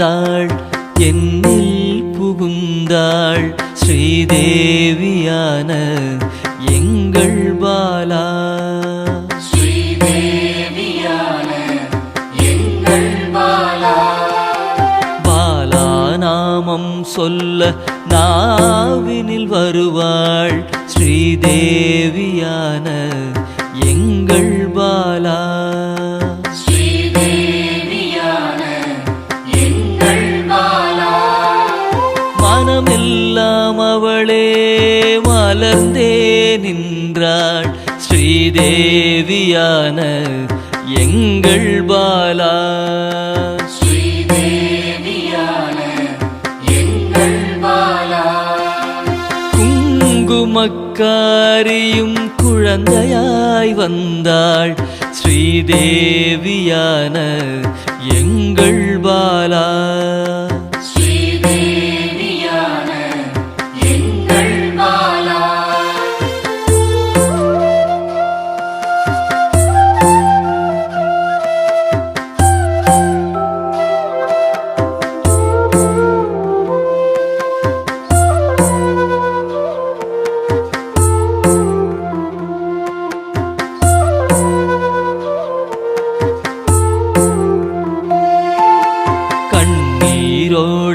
வந்தாள் என்னில் புகுந்தாள் ஸ்ரீதேவியான எங்கள் பாலா. ஸ்ரீதேவியான எங்கள் பாலா. பாலா நாமம் சொல்ல நாவினில் வருவாள் ஸ்ரீதேவியான எங்கள் பாலா. ஸ்ரீதேவியான எங்கள் பாலா. மனமெல்லாம் அவளே மலர்ந்தே நின்றாள் ஸ்ரீதேவியான எங்கள் பாலா. ஸ்ரீதேவியான எங்கள் பாலா. குங்குமக்காரியும் குழந்தையாய் வந்தாள் ஸ்ரீதேவியான எங்கள் பாலா. ஸ்ரீதேவியான எங்கள் பாலா.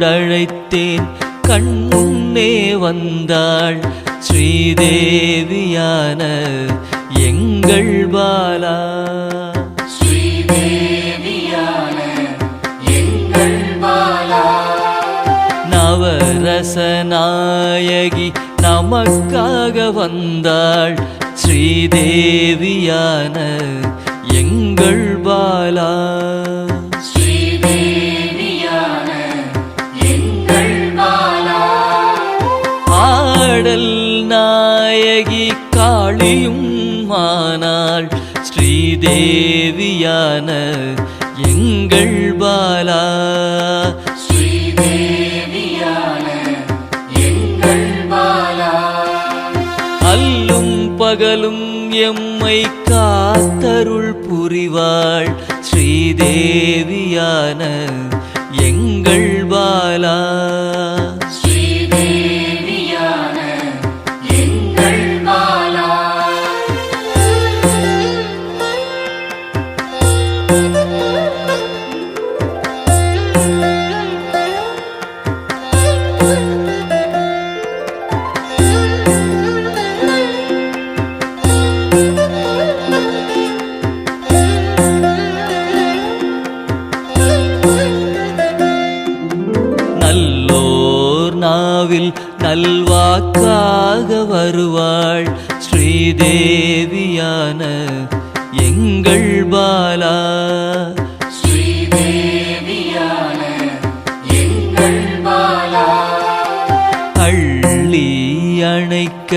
அழைத்தேன் கண்ணே வந்தாள் ஸ்ரீதேவியான எங்கள் பாலா. ஸ்ரீதேவியான எங்கள் பாலா. நவரச நாயகி நமக்காக வந்தாள் ஸ்ரீதேவியான எங்கள் பாலா. ஆடல் நாயகி காளியும் மானாள் ஸ்ரீதேவியான எங்கள் பாலா. ஸ்ரீதேவியான எங்கள் பாலா. அல்லும் பகலும் எம்மை காத்தருள் புரிவாள் ஸ்ரீதேவியான எங்கள் பாலா. நாவில் நல்வாக்காக வருவாள் ஸ்ரீதேவியான எங்கள் பாலா. ஸ்ரீதேவியான எங்கள் பாலா. அள்ளி அணைக்க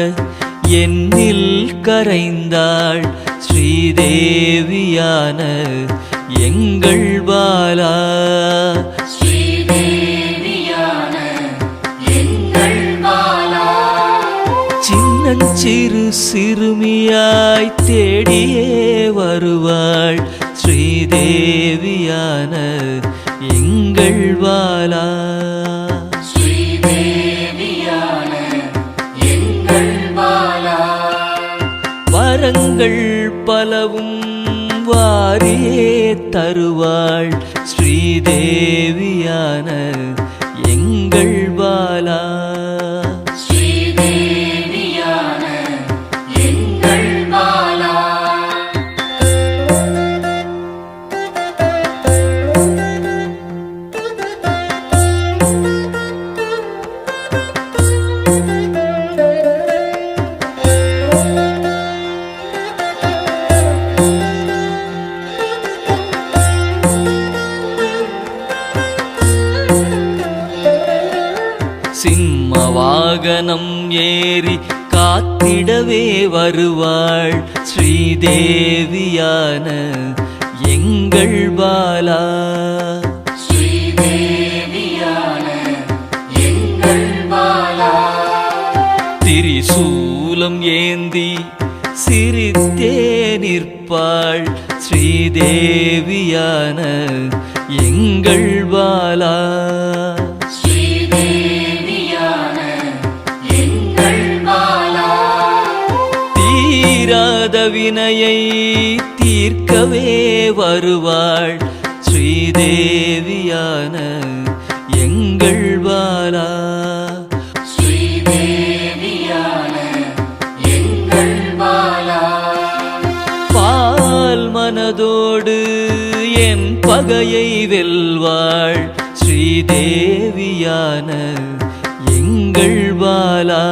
என்னில் கரைந்தாள் ஸ்ரீதேவியான எங்கள் பாலா. சிறு சிறுமியாய் தேடியே வருவாள் ஸ்ரீதேவியான எங்கள் பாலா. ஸ்ரீதேவியான எங்கள் பாலா. வரங்கள் பலவும் வாரியே தருவாள் ஸ்ரீதேவியான எங்கள் பாலா. சிம்ம வாகனம் ஏறி காத்திடவே வருவாள் ஸ்ரீதேவியான எங்கள் பாலா. ஸ்ரீதேவியான எங்கள் பாலா. திரிசூலம் ஏந்தி சிரித்தே நிற்பாள் ஸ்ரீதேவியான எங்கள் பாலா ஸ்ரீதேவியான எங்கள் பாலா தீராத வினையை தீர்க்கவே வருவாள் ஸ்ரீதேவியான எங்கள் பாலா ஸ்ரீதேவியான எங்கள் பாலா பால் மனதோடு என் பகையை வெல்வாள் ஸ்ரீதேவியான எங்கள் பாலா